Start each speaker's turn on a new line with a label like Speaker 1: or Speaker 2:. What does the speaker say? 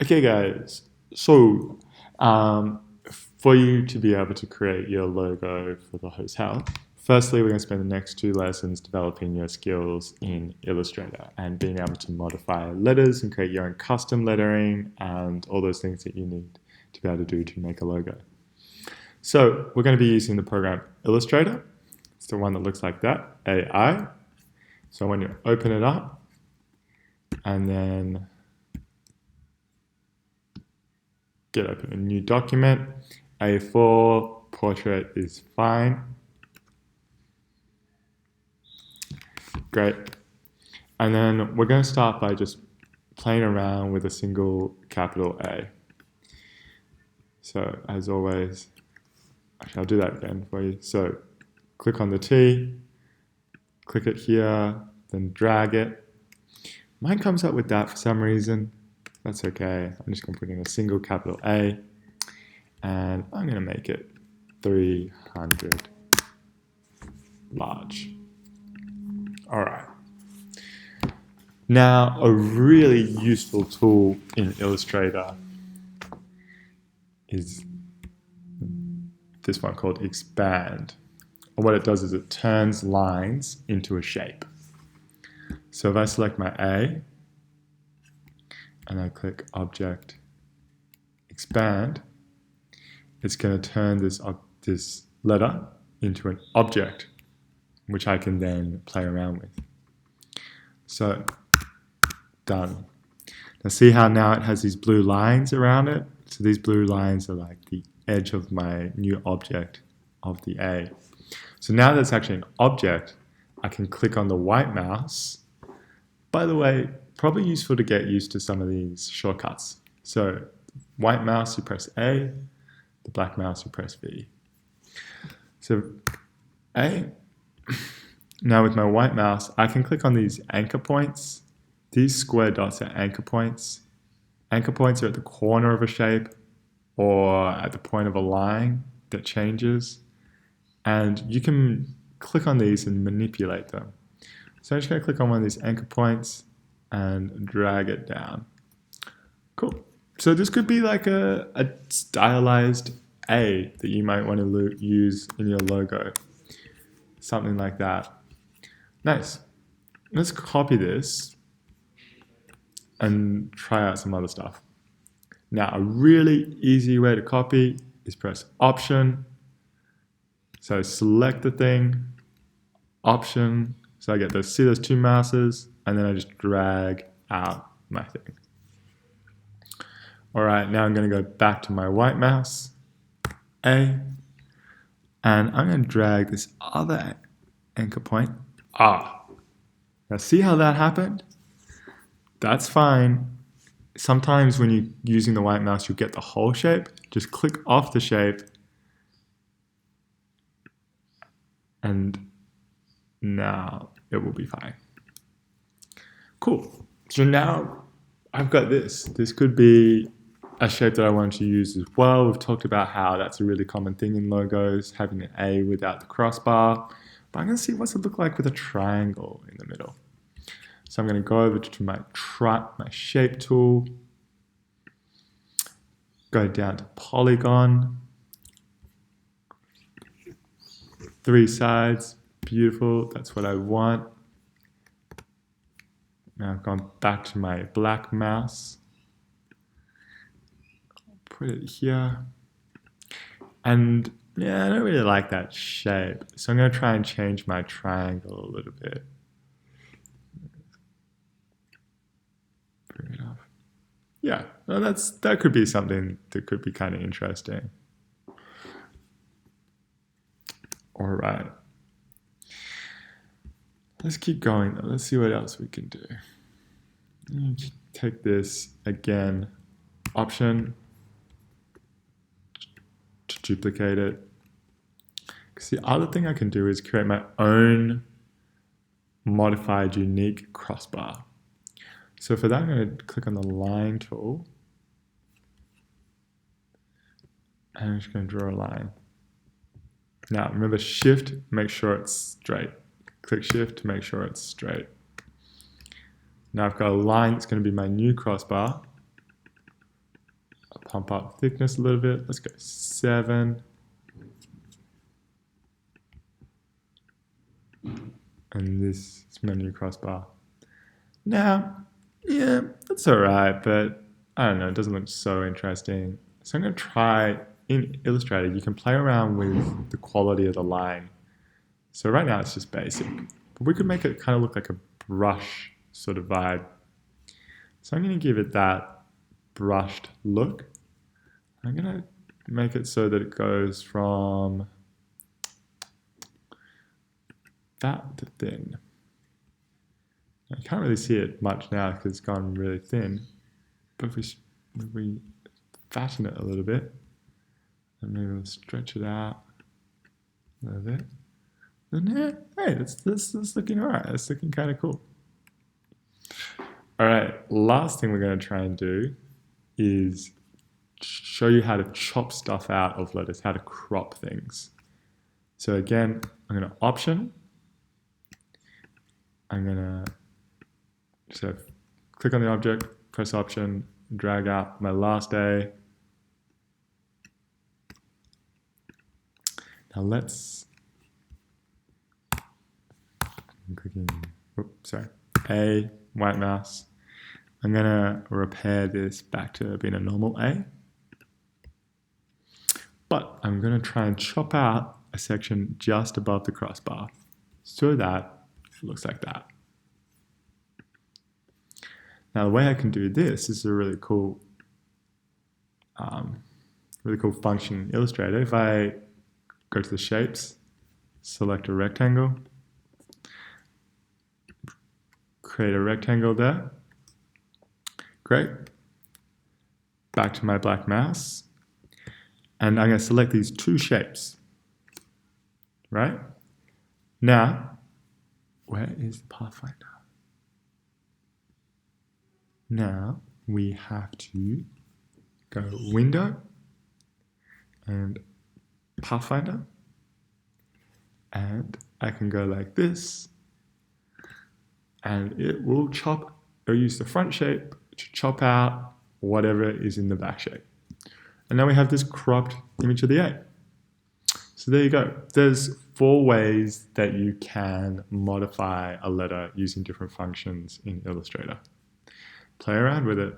Speaker 1: Okay, guys. So, um, for you to be able to create your logo for the hotel, firstly, we're going to spend the next 2 lessons developing your skills in Illustrator and being able to modify letters and create your own custom lettering and all those things that you need to be able to do to make a logo. So, we're going to be using the program Illustrator. It's the one that looks like that, AI. So, when you open it up and then get open a new document. A4 portrait is fine. Great. And then we're going to start by just playing around with a single capital A. So as always, actually I'll do that again for you. So click on the T, click it here, then drag it. Mine comes up with that for some reason. That's okay. I'm just going to put in a single capital A and I'm going to make it 300 large. All right. Now, a really useful tool in Illustrator is this one called Expand. And what it does is it turns lines into a shape. So if I select my A, and I click Object, Expand, it's going to turn this letter into an object, which I can then play around with. So, done. Now see how now it has these blue lines around it? So these blue lines are like the edge of my new object of the A. So now that's actually an object, I can click on the white mouse. By the way, probably useful to get used to some of these shortcuts. So white mouse, you press A, the black mouse, you press V. So A, now with my white mouse, I can click on these anchor points. These square dots are anchor points. Anchor points are at the corner of a shape or at the point of a line that changes. And you can click on these and manipulate them. So I'm just going to click on one of these anchor points and drag it down. Cool. So this could be like a stylized A that you might want to use in your logo. Something like that. Nice. Let's copy this and try out some other stuff. Now, a really easy way to copy is press Option. So select the thing, Option. So I get those, see those two mouses, and then I just drag out my thing. All right, now I'm going to go back to my white mouse, A, and I'm going to drag this other anchor point, Ah. Now see how that happened? That's fine. Sometimes when you're using the white mouse, you'll get the whole shape. Just click off the shape, and now it will be fine. Cool. So now I've got this. This could be a shape that I want to use as well. We've talked about how that's a really common thing in logos, having an A without the crossbar. But I'm going to see what's it look like with a triangle in the middle. So I'm going to go over to my shape tool, go down to polygon, 3 sides, beautiful, that's what I want. Now I've gone back to my black mouse, put it here, and yeah, I don't really like that shape, so I'm going to try and change my triangle a little bit. Bring it off. Yeah, well, that could be something that could be kind of interesting. All right. Let's keep going. Let's see what else we can do. Take this again, Option to duplicate it. Because the other thing I can do is create my own modified unique crossbar. So for that, I'm going to click on the line tool. And I'm just going to draw a line. Now remember, Shift, make sure it's straight. Click Shift to make sure it's straight. Now I've got a line that's going to be my new crossbar. pump up thickness a little bit. Let's go 7. And this is my new crossbar. Now, yeah, that's all right, but I don't know, it doesn't look so interesting. So I'm going to try, in Illustrator, you can play around with the quality of the line. So right now it's just basic, but we could make it kind of look like a brush sort of vibe. So I'm going to give it that brushed look. I'm going to make it so that it goes from that to thin. I can't really see it much now because it's gone really thin, but if we fatten it a little bit, and maybe we'll stretch it out a little bit, then yeah, hey, that's looking alright. That's looking kind of cool. Alright, last thing we're going to try and do is show you how to chop stuff out of letters, how to crop things. So again, I'm going to Option. I'm going to so click on the object, press Option, drag out my last A. Now let's, I'm clicking, oops, sorry, A, white mouse. I'm going to repair this back to being a normal A. But I'm going to try and chop out a section just above the crossbar so that it looks like that. Now the way I can do this is a really cool function in Illustrator. If I go to the shapes, select a rectangle, create a rectangle there. Great. Back to my black mouse. And I'm going to select these 2 shapes. Right? Now, where is the Pathfinder? Now we have to go Window and Pathfinder, and I can go like this, and it will chop or use the front shape to chop out whatever is in the back shape. And now we have this cropped image of the A. So there you go. There's 4 ways that you can modify a letter using different functions in Illustrator. Play around with it.